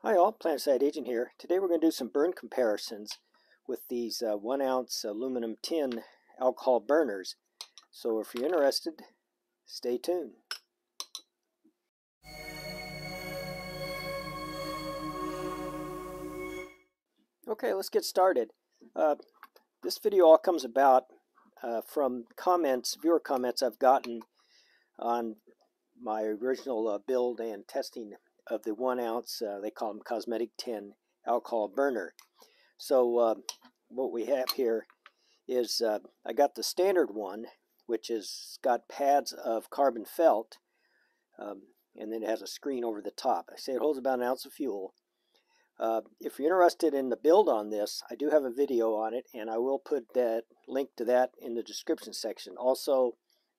Hi all, Planetside Agent here. Today we're going to do some burn comparisons with these 1 ounce aluminum tin alcohol burners. So if you're interested, stay tuned. Okay, let's get started. This video all comes about from viewer comments I've gotten on my original build and testing of the 1 ounce, they call them cosmetic tin alcohol burner. So what we have here is I got the standard one, which is got pads of carbon felt, and then it has a screen over the top. I say it holds about 1 ounce of fuel. If you're interested in the build on this, I do have a video on it, and I will put that link to that in the description section. Also,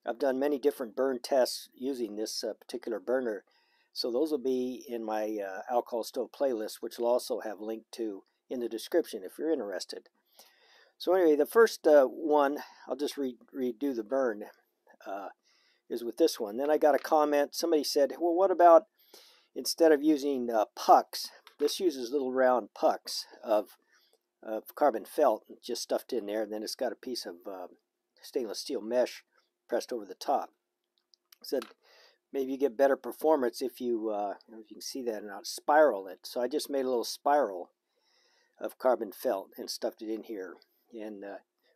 I've done many different burn tests using this particular burner, so those will be in my alcohol stove playlist, which will also have linked to in the description if you're interested. So anyway, the first one, I'll just redo the burn, is with this one. Then I got a comment. Somebody said, well, what about instead of using pucks, this uses little round pucks of carbon felt just stuffed in there, and then it's got a piece of stainless steel mesh pressed over the top. Said maybe you get better performance if you, if you can see that, and not spiral it. So I just made a little spiral of carbon felt and stuffed it in here. And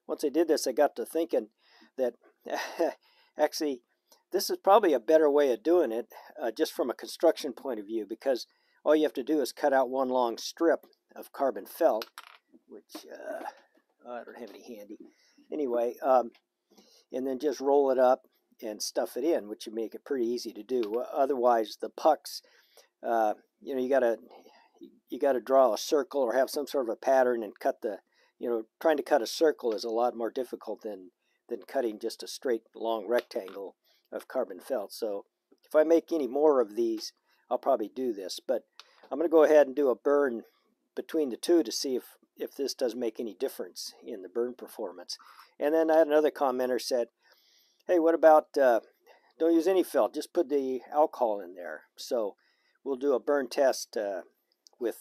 once I did this, I got to thinking that actually this is probably a better way of doing it, just from a construction point of view, because all you have to do is cut out one long strip of carbon felt, which I don't have any handy. Anyway, and then just roll it up and stuff it in, which would make it pretty easy to do. Otherwise, the pucks, you gotta draw a circle or have some sort of a pattern and cut the, trying to cut a circle is a lot more difficult than cutting just a straight long rectangle of carbon felt. So if I make any more of these, I'll probably do this, but I'm going to go ahead and do a burn between the two to see if this does make any difference in the burn performance. And then I had another commenter said, hey, what about don't use any felt, just put the alcohol in there. So we'll do a burn test with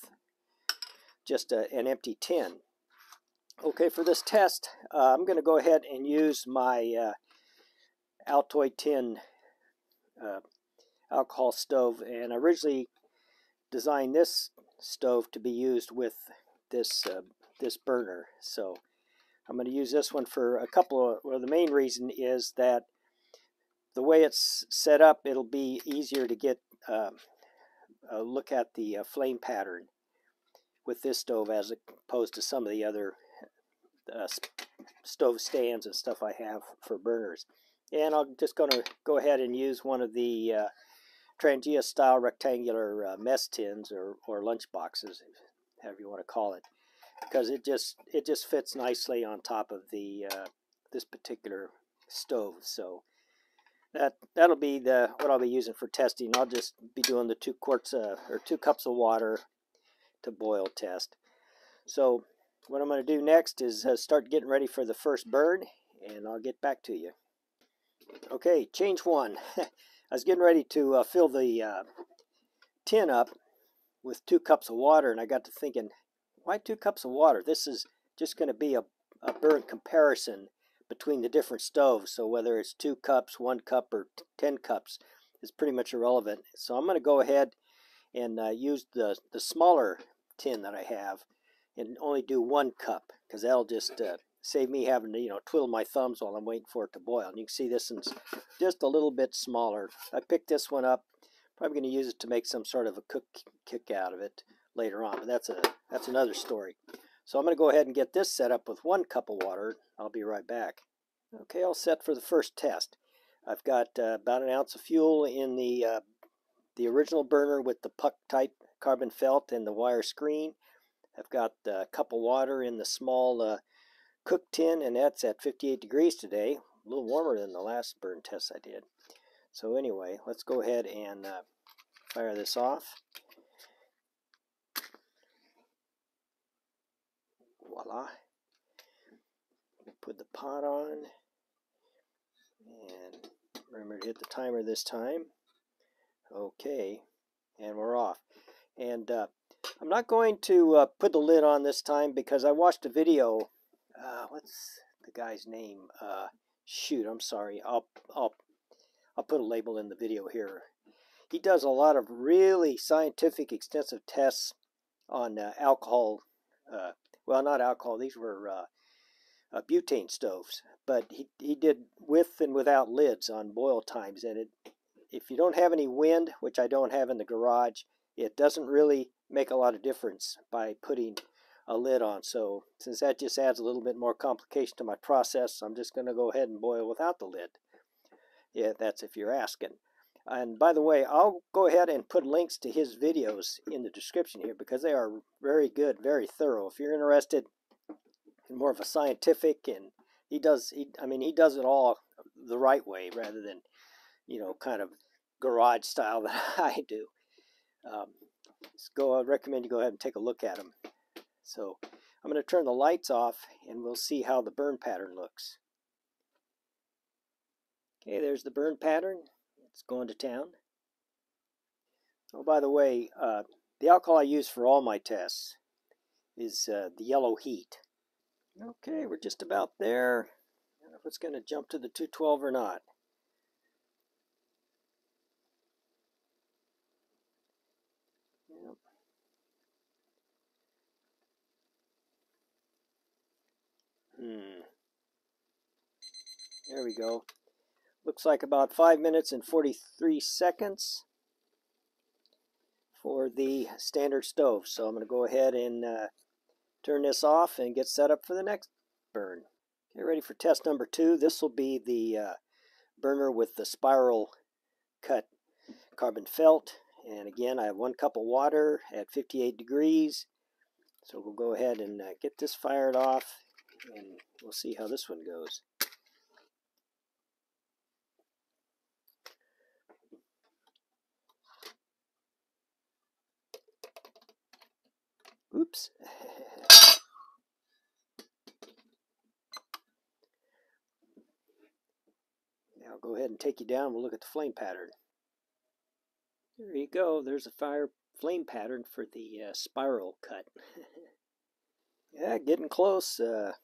just an empty tin. Okay, for this test, I'm going to go ahead and use my Altoids Tin alcohol stove, and I originally designed this stove to be used with this this burner. So I'm going to use this one for a couple of, well, the main reason is that the way it's set up, it'll be easier to get a look at the flame pattern with this stove as opposed to some of the other stove stands and stuff I have for burners. And I'm just going to go ahead and use one of the Trangia style rectangular mess tins or lunch boxes, however you want to call it, because it just fits nicely on top of the this particular stove. So that'll be what I'll be using for testing. I'll just be doing the 2 cups of water to boil test. So what I'm going to do next is start getting ready for the first burn, and I'll get back to you. Okay, change 1. I was getting ready to fill the tin up with 2 cups of water, and I got to thinking, why 2 cups of water? This is just going to be a burn comparison between the different stoves. So whether it's 2 cups, 1 cup, or 10 cups is pretty much irrelevant. So I'm going to go ahead and use the smaller tin that I have and only do 1 cup, because that'll just save me having to twiddle my thumbs while I'm waiting for it to boil. And you can see this one's just a little bit smaller. I picked this one up. Probably going to use it to make some sort of a kick out of it later on, but that's another story. So I'm going to go ahead and get this set up with 1 cup of water. I'll be right back. Okay, all set for the first test. I've got about 1 ounce of fuel in the original burner with the puck type carbon felt and the wire screen. I've got a cup of water in the small cook tin, and that's at 58 degrees today, a little warmer than the last burn test I did. So anyway, let's go ahead and fire this off. Voila. Put the pot on, and remember to hit the timer this time. Okay, and we're off. And I'm not going to put the lid on this time because I watched a video. What's the guy's name? Shoot, I'm sorry. I'll put a label in the video here. He does a lot of really scientific, extensive tests on alcohol. Well, not alcohol. These were butane stoves, but he did with and without lids on boil times. And if you don't have any wind, which I don't have in the garage, it doesn't really make a lot of difference by putting a lid on. So since that just adds a little bit more complication to my process, I'm just going to go ahead and boil without the lid. Yeah, that's if you're asking. And by the way, I'll go ahead and put links to his videos in the description here because they are very good, very thorough. If you're interested in more of a scientific, and he does it all the right way rather than, kind of garage style that I do. I recommend you go ahead and take a look at them. So I'm going to turn the lights off and we'll see how the burn pattern looks. Okay, there's the burn pattern. It's going to town. Oh, by the way, the alcohol I use for all my tests is the yellow heat. Okay, we're just about there. I don't know if it's going to jump to the 212 or not. There we go. Looks like about 5 minutes and 43 seconds for the standard stove. So I'm going to go ahead and turn this off and get set up for the next burn. Get ready for test number 2. This will be the burner with the spiral cut carbon felt. And again, I have 1 cup of water at 58 degrees. So we'll go ahead and get this fired off and we'll see how this one goes. Oops. Now I'll go ahead and take you down. We'll look at the flame pattern. There you go. There's a flame pattern for the spiral cut. Yeah, getting close. There's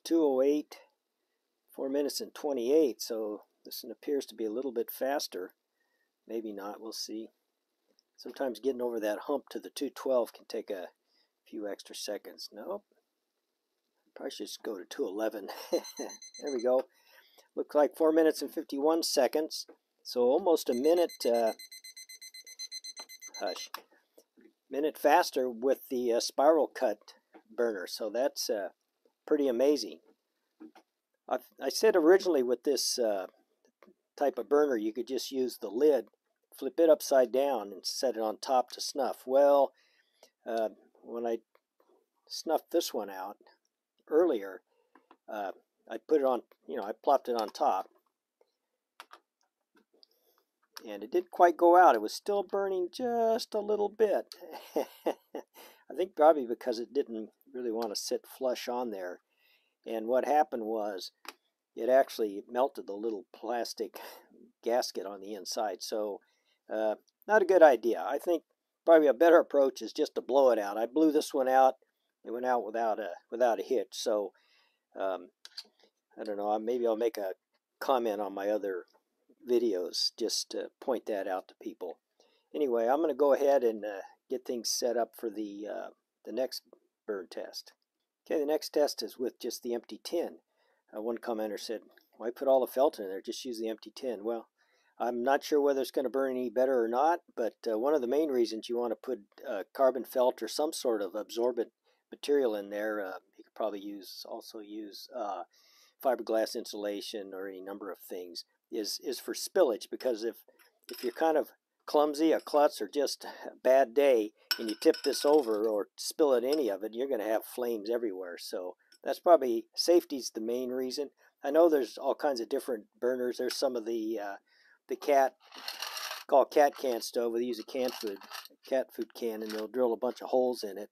2:08, 4 minutes and 28. So this one appears to be a little bit faster. Maybe not. We'll see. Sometimes getting over that hump to the 212 can take a few extra seconds. Nope. Probably should just go to 211. There we go. Looks like 4 minutes and 51 seconds. So almost a minute. Minute faster with the spiral cut burner. So that's pretty amazing. I said originally with this type of burner you could just use the lid, flip it upside down and set it on top to snuff. Well, when I snuffed this one out earlier, I put it on, I plopped it on top and it didn't quite go out. It was still burning just a little bit. I think probably because it didn't really want to sit flush on there. And what happened was it actually melted the little plastic gasket on the inside. So not a good idea. I think probably a better approach is just to blow it out. I blew this one out. It went out without a hitch. So I don't know. Maybe I'll make a comment on my other videos just to point that out to people. Anyway, I'm going to go ahead and get things set up for the next burn test. Okay, the next test is with just the empty tin. One commenter said, why put all the felt in there? Just use the empty tin. Well, I'm not sure whether it's going to burn any better or not, but one of the main reasons you want to put carbon felt or some sort of absorbent material in there, you could probably also use fiberglass insulation or any number of things, is for spillage. Because if you're kind of clumsy, a klutz, or just a bad day, and you tip this over or spill it, any of it, you're going to have flames everywhere. So that's probably, safety's the main reason. I know there's all kinds of different burners. There's some of the called cat can stove. They use a cat food can, and they'll drill a bunch of holes in it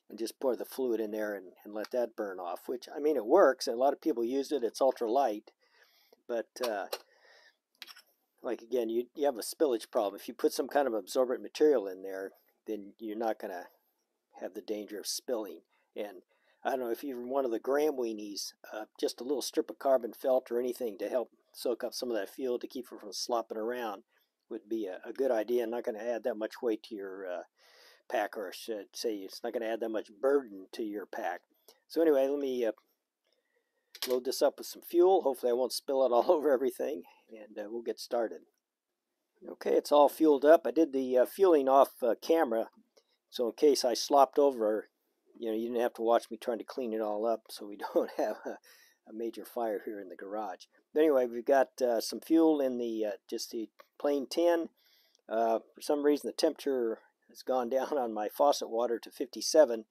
and just pour the fluid in there and let that burn off, which, I mean, it works, and a lot of people use it. It's ultra light, but like again, you have a spillage problem. If you put some kind of absorbent material in there, then you're not going to have the danger of spilling. And I don't know if you're one of the gram weenies, just a little strip of carbon felt or anything to help soak up some of that fuel to keep it from slopping around would be a good idea. Not going to add that much weight to your pack, or I should say it's not going to add that much burden to your pack. So anyway, let me load this up with some fuel. Hopefully I won't spill it all over everything, and we'll get started. Okay, it's all fueled up. I did the fueling off camera, so in case I slopped over, you didn't have to watch me trying to clean it all up, so we don't have a major fire here in the garage. But anyway, we've got some fuel in the just the plain tin. For some reason, the temperature has gone down on my faucet water to 57,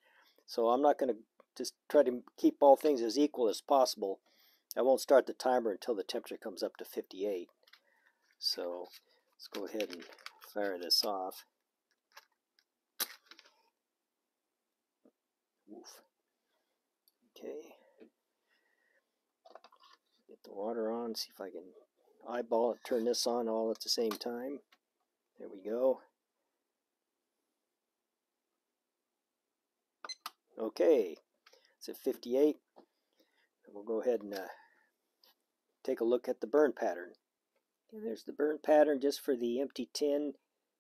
so I'm not going to just try to keep all things as equal as possible. I won't start the timer until the temperature comes up to 58. So let's go ahead and fire this off. Oof. Okay. Get the water on, see if I can eyeball it, turn this on all at the same time. There we go. Okay, it's at 58. We'll go ahead and take a look at the burn pattern. Okay, there's the burn pattern just for the empty tin.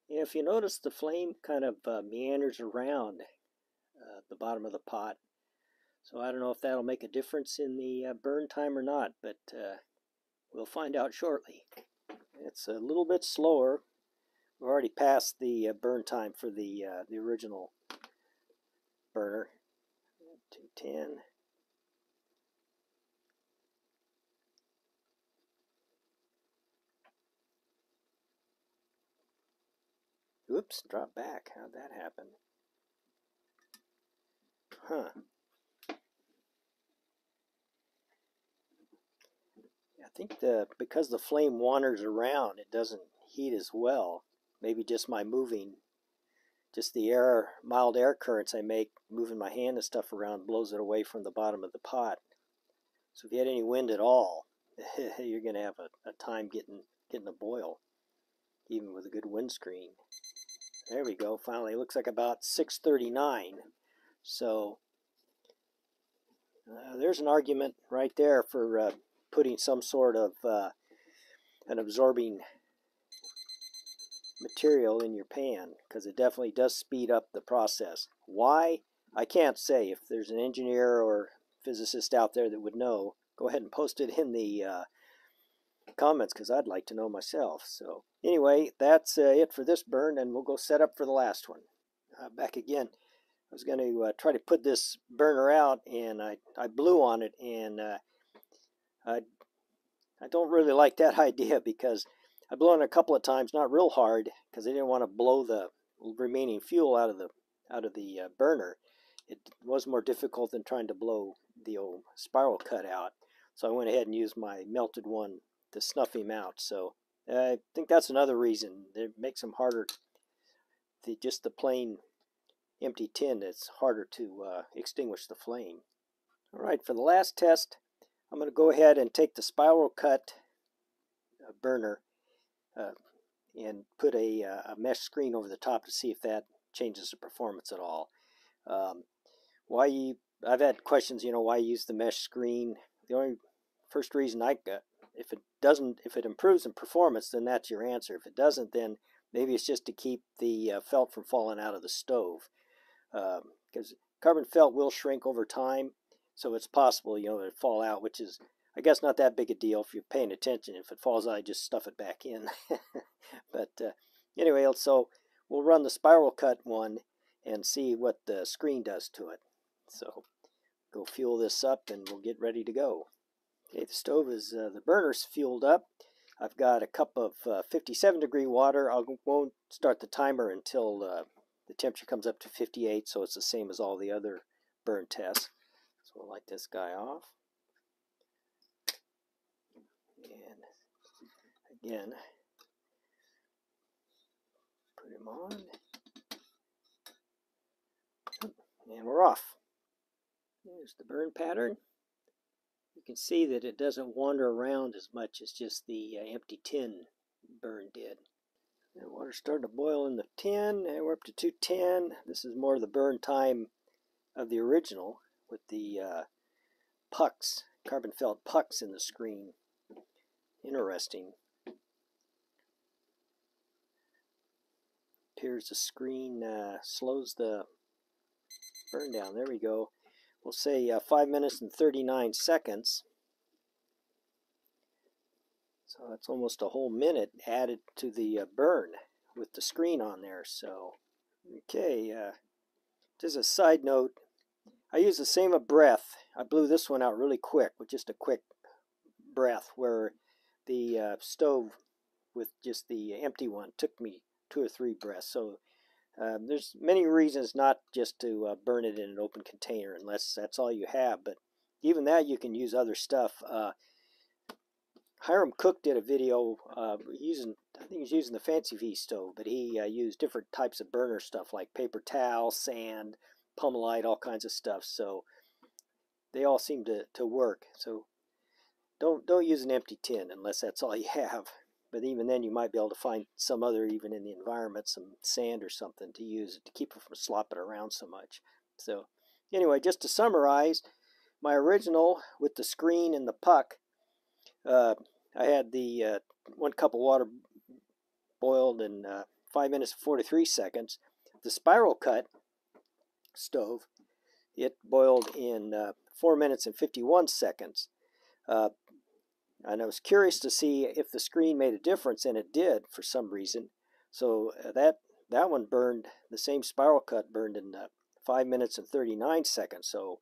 If you notice, the flame kind of meanders around the bottom of the pot. So I don't know if that'll make a difference in the burn time or not, but we'll find out shortly. It's a little bit slower. We're already past the burn time for the original burner. 210. Oops, drop back. How'd that happen? Huh. I think because the flame wanders around, it doesn't heat as well. Maybe just my moving, just the mild air currents I make moving my hand and stuff around blows it away from the bottom of the pot. So if you had any wind at all, you're going to have a time getting a boil, even with a good windscreen. There we go. Finally, it looks like about 6:39. So there's an argument right there for putting some sort of an absorbing material in your pan, because it definitely does speed up the process. Why? I can't say. If there's an engineer or physicist out there that would know, go ahead and post it in the comments, because I'd like to know myself. So anyway, that's it for this burn, and we'll go set up for the last one. Back again. I was going to try to put this burner out, and I blew on it, and I don't really like that idea, because I blew on it a couple of times, not real hard, because I didn't want to blow the remaining fuel out of the burner. It was more difficult than trying to blow the old spiral cut out, so I went ahead and used my melted one to snuff him out. So I think that's another reason. It makes them harder. Just the plain empty tin, it's harder to extinguish the flame. All right, for the last test, I'm going to go ahead and take the spiral cut burner and put a mesh screen over the top to see if that changes the performance at all. I've had questions, why use the mesh screen. The only first reason I got, if it improves in performance, then that's your answer. If it doesn't, then maybe it's just to keep the felt from falling out of the stove. Because carbon felt will shrink over time, so it's possible, it'll fall out, which is, I guess, not that big a deal if you're paying attention. If it falls out, I just stuff it back in. But anyway, so we'll run the spiral cut one and see what the screen does to it. So go fuel this up, and we'll get ready to go. Okay, the stove is, the burner's fueled up. I've got a cup of 57-degree water. I won't start the timer until the temperature comes up to 58, so it's the same as all the other burn tests. So we'll light this guy off. And again, put him on. And we're off. There's the burn pattern. You can see that it doesn't wander around as much as just the empty tin burn did. The water's starting to boil in the tin, and we're up to 210. This is more of the burn time of the original with the pucks, carbon felt pucks in the screen. Interesting. Appears the screen slows the burn down. There we go. We'll say 5 minutes and 39 seconds. So that's almost a whole minute added to the burn with the screen on there. So, okay, just a side note, I use the same breath. I blew this one out really quick with just a quick breath, where the stove with just the empty one took me 2 or 3 breaths. So there's many reasons not just to burn it in an open container unless that's all you have. But even that, you can use other stuff. Hiram Cook did a video using, I think he's using the Fancy Feast stove, but he used different types of burner stuff like paper towel, sand, pumelite, all kinds of stuff. So they all seem to work. So don't use an empty tin unless that's all you have. But even then, you might be able to find some other, even in the environment, some sand or something to use to keep it from slopping around so much. So anyway, just to summarize, my original with the screen and the puck, I had the 1 cup of water boiled in 5 minutes and 43 seconds. The spiral cut stove, it boiled in 4 minutes and 51 seconds. And I was curious to see if the screen made a difference, and it did for some reason. So that one burned, the same spiral cut burned in 5 minutes and 39 seconds. So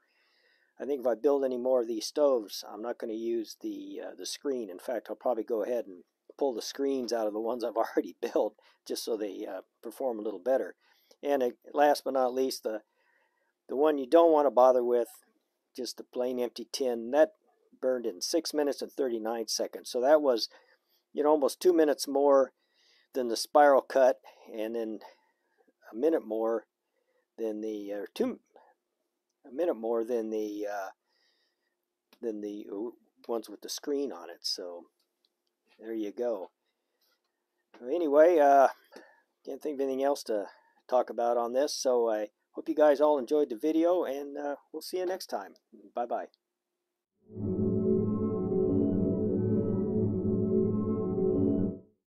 I think if I build any more of these stoves, I'm not going to use the screen. In fact, I'll probably go ahead and pull the screens out of the ones I've already built, just so they perform a little better. And last but not least, the one you don't want to bother with, just the plain empty tin, that burned in 6 minutes and 39 seconds. So that was, almost 2 minutes more than the spiral cut, and then a minute more than the a minute more than the ones with the screen on it. So there you go. Anyway, can't think of anything else to talk about on this. So I hope you guys all enjoyed the video, and we'll see you next time. Bye bye.